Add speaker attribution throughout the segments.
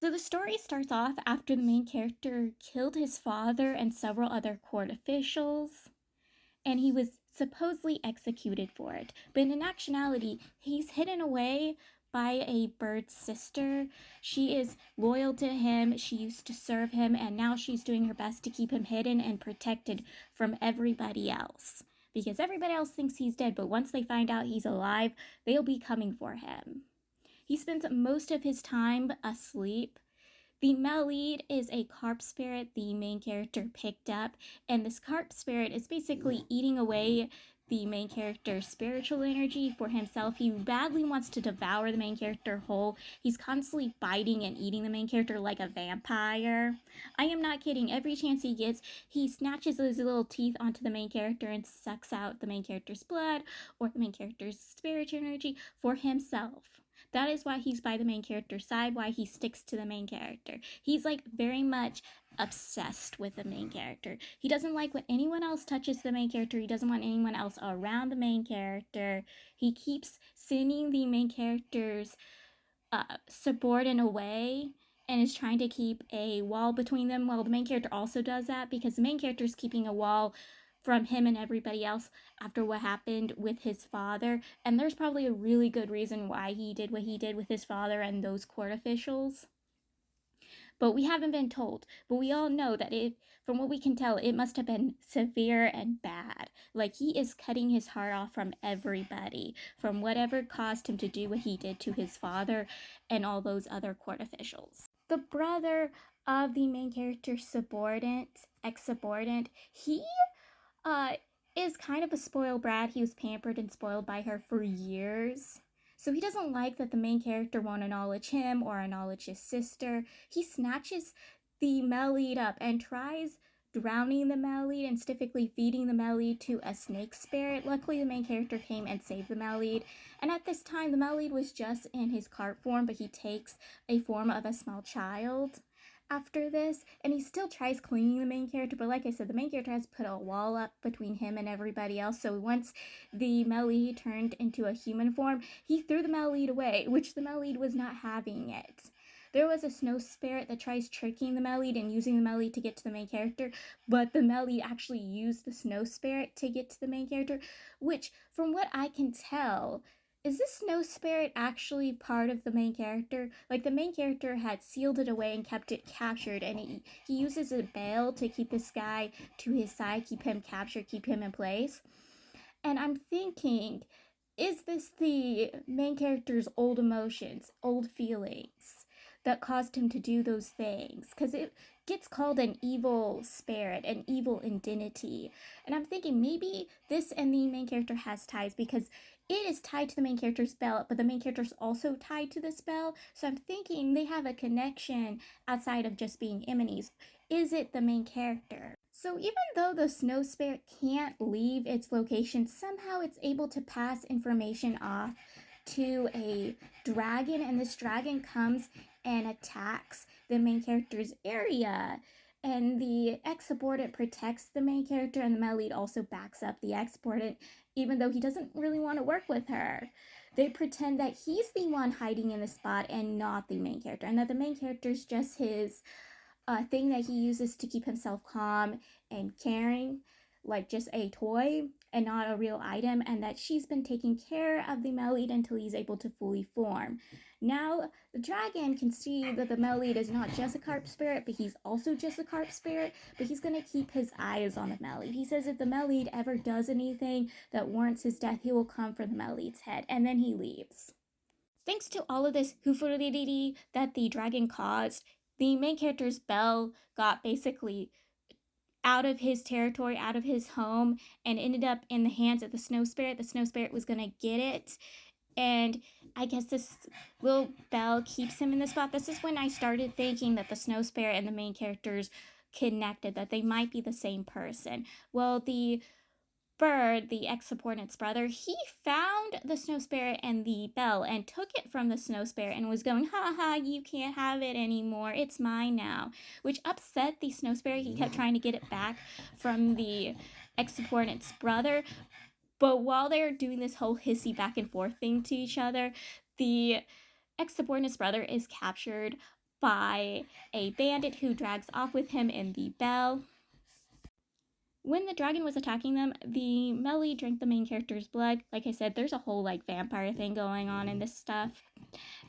Speaker 1: So the story starts off after the main character killed his father and several other court officials, and he was supposedly executed for it. But in actuality, he's hidden away by a bird's sister. She is loyal to him, she used to serve him, and now she's doing her best to keep him hidden and protected from everybody else. Because everybody else thinks he's dead, but once they find out he's alive, they'll be coming for him. He spends most of his time asleep. The male lead is a carp spirit the main character picked up, and this carp spirit is basically eating away the main character's spiritual energy for himself. He badly wants to devour the main character whole. He's constantly biting and eating the main character like a vampire. I am not kidding. Every chance he gets, he snatches his little teeth onto the main character and sucks out the main character's blood or the main character's spiritual energy for himself. That is why he's by the main character's side, why he sticks to the main character. He's like very much obsessed with the main character. He doesn't like when anyone else touches the main character. He doesn't want anyone else around the main character. He keeps sending the main character's subordinate away and is trying to keep a wall between them. Well, the main character also does that because the main character is keeping a wall from him and everybody else after what happened with his father. And there's probably a really good reason why he did what he did with his father and those court officials. But we haven't been told. But we all know that from what we can tell, it must have been severe and bad. Like he is cutting his heart off from everybody, from whatever caused him to do what he did to his father and all those other court officials. The brother of the main character's ex-subordinate, he is kind of a spoiled brat. He was pampered and spoiled by her for years. So he doesn't like that the main character won't acknowledge him or acknowledge his sister. He snatches the male lead up and tries drowning the male lead and specifically feeding the male lead to a snake spirit. Luckily, the main character came and saved the male lead. And at this time, the male lead was just in his carp form, but he takes a form of a small child after this, and he still tries clinging the main character, but like I said, the main character has put a wall up between him and everybody else. So once the male lead turned into a human form, he threw the male lead away, which the male lead was not having it. There was a snow spirit that tries tricking the male lead and using the male lead to get to the main character, but the male lead actually used the snow spirit to get to the main character, which, from what I can tell, is this snow spirit actually part of the main character? Like, the main character had sealed it away and kept it captured, and he uses a bell to keep this guy to his side, keep him captured, keep him in place. And I'm thinking, is this the main character's old emotions, old feelings that caused him to do those things? Because it gets called an evil spirit, an evil identity. And I'm thinking maybe this and the main character has ties because it is tied to the main character's spell, but the main character is also tied to the spell. So I'm thinking they have a connection outside of just being enemies. Is it the main character? So even though the snow spirit can't leave its location, somehow it's able to pass information off to a dragon, and this dragon comes and attacks the main character's area. And the ex-subordinate protects the main character, and the male lead also backs up the ex-subordinate, even though he doesn't really want to work with her. They pretend that he's the one hiding in the spot and not the main character, and that the main character is just his thing that he uses to keep himself calm and caring, like just a toy and not a real item, and that she's been taking care of the male lead until he's able to fully form. Now, the dragon can see that the male lead is not just a carp spirit, but he's also just a carp spirit, but he's going to keep his eyes on the male lead. He says if the male lead ever does anything that warrants his death, he will come for the male lead's head, and then he leaves. Thanks to all of this hoofity that the dragon caused, the main character's bell got basically out of his territory, out of his home, and ended up in the hands of the snow spirit. The snow spirit was going to get it, and I guess this little bell keeps him in the spot. This is when I started thinking that the snow spirit and the main characters connected, that they might be the same person. Well, the bird, the ex-subordinate's brother, he found the snow spirit and the bell and took it from the snow spirit and was going, ha ha, you can't have it anymore, it's mine now, which upset the snow spirit. He kept trying to get it back from the ex-subordinate's brother, but while they're doing this whole hissy back and forth thing to each other, the ex-subordinate's brother is captured by a bandit who drags off with him in the bell. When the dragon was attacking them, the Melly drank the main character's blood. Like I said, there's a whole like vampire thing going on in this stuff.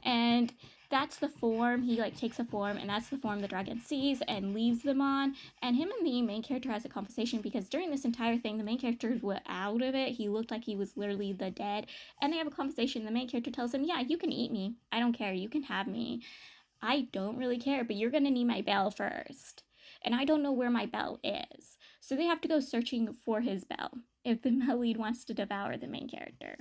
Speaker 1: And that's the form, he like takes a form, and that's the form the dragon sees and leaves them on. And him and the main character has a conversation because during this entire thing, the main character was out of it. He looked like he was literally the dead. And they have a conversation. The main character tells him, yeah, you can eat me. I don't care. You can have me. I don't really care, but you're gonna need my bell first. And I don't know where my bell is. So they have to go searching for his bell if the lead wants to devour the main character.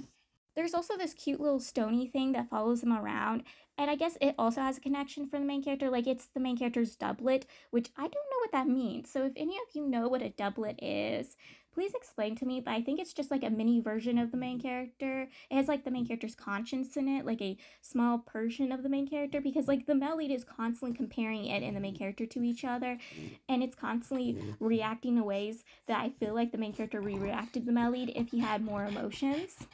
Speaker 1: There's also this cute little stony thing that follows him around, and I guess it also has a connection for the main character. Like, it's the main character's doublet, which I don't know what that means. So if any of you know what a doublet is, please explain to me. But I think it's just like a mini version of the main character. It has like the main character's conscience in it, like a small version of the main character, because like the male lead is constantly comparing it and the main character to each other, and it's constantly reacting in ways that I feel like the main character reacted the male lead if he had more emotions.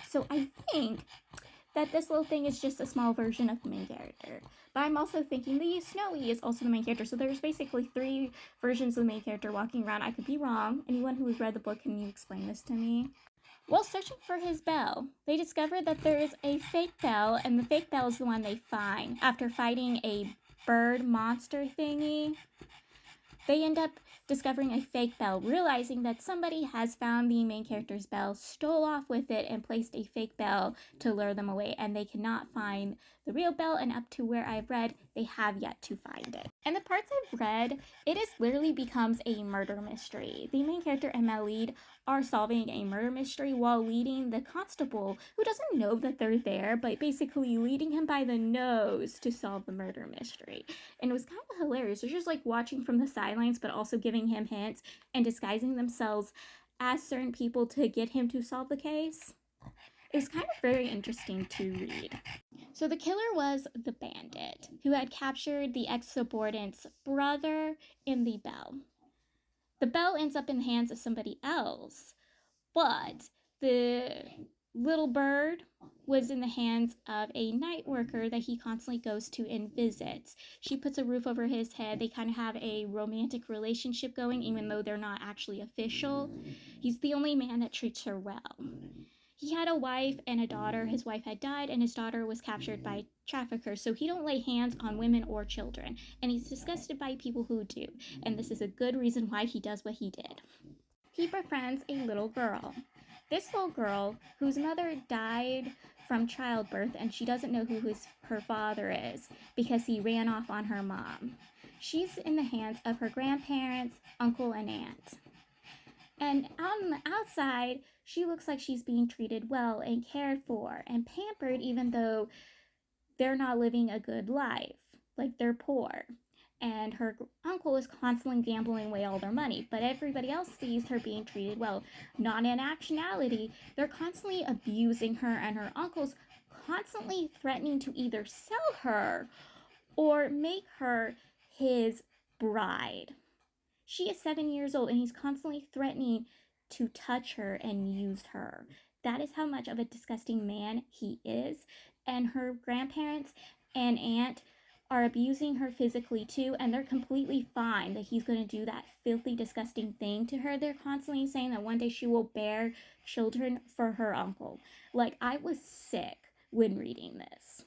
Speaker 1: So I think that this little thing is just a small version of the main character. But I'm also thinking the Snowy is also the main character. So there's basically 3 versions of the main character walking around. I could be wrong. Anyone who has read the book, can you explain this to me? While searching for his bell, they discover that there is a fake bell, and the fake bell is the one they find after fighting a bird monster thingy. They end up discovering a fake bell, realizing that somebody has found the main character's bell, stole off with it, and placed a fake bell to lure them away, and they cannot find the real bell, and up to where I've read, they have yet to find it. And the parts I've read, it is literally becomes a murder mystery. The main character and my lead are solving a murder mystery while leading the constable, who doesn't know that they're there, but basically leading him by the nose to solve the murder mystery. And it was kind of hilarious. They're just like watching from the sidelines, but also giving him hints and disguising themselves as certain people to get him to solve the case. It was kind of very interesting to read. So the killer was the bandit who had captured the ex-subordinate's brother in the bell. The bell ends up in the hands of somebody else, but the little bird was in the hands of a night worker that he constantly goes to and visits. She puts a roof over his head. They kind of have a romantic relationship going, even though they're not actually official. He's the only man that treats her well. He had a wife and a daughter. His wife had died, and his daughter was captured by traffickers, so he don't lay hands on women or children, and he's disgusted by people who do, and this is a good reason why he does what he did. He befriends a little girl. This little girl, whose mother died from childbirth, and she doesn't know who her father is because he ran off on her mom. She's in the hands of her grandparents, uncle, and aunt. And out on the outside, she looks like she's being treated well and cared for and pampered, even though they're not living a good life. Like, they're poor. And her uncle is constantly gambling away all their money, but everybody else sees her being treated well. Not in actuality, they're constantly abusing her, and her uncle's constantly threatening to either sell her or make her his bride. She is 7 years old, and he's constantly threatening to touch her and use her. That is how much of a disgusting man he is. And her grandparents and aunt are abusing her physically too, and they're completely fine that he's going to do that filthy, disgusting thing to her. They're constantly saying that one day she will bear children for her uncle. Like, I was sick when reading this.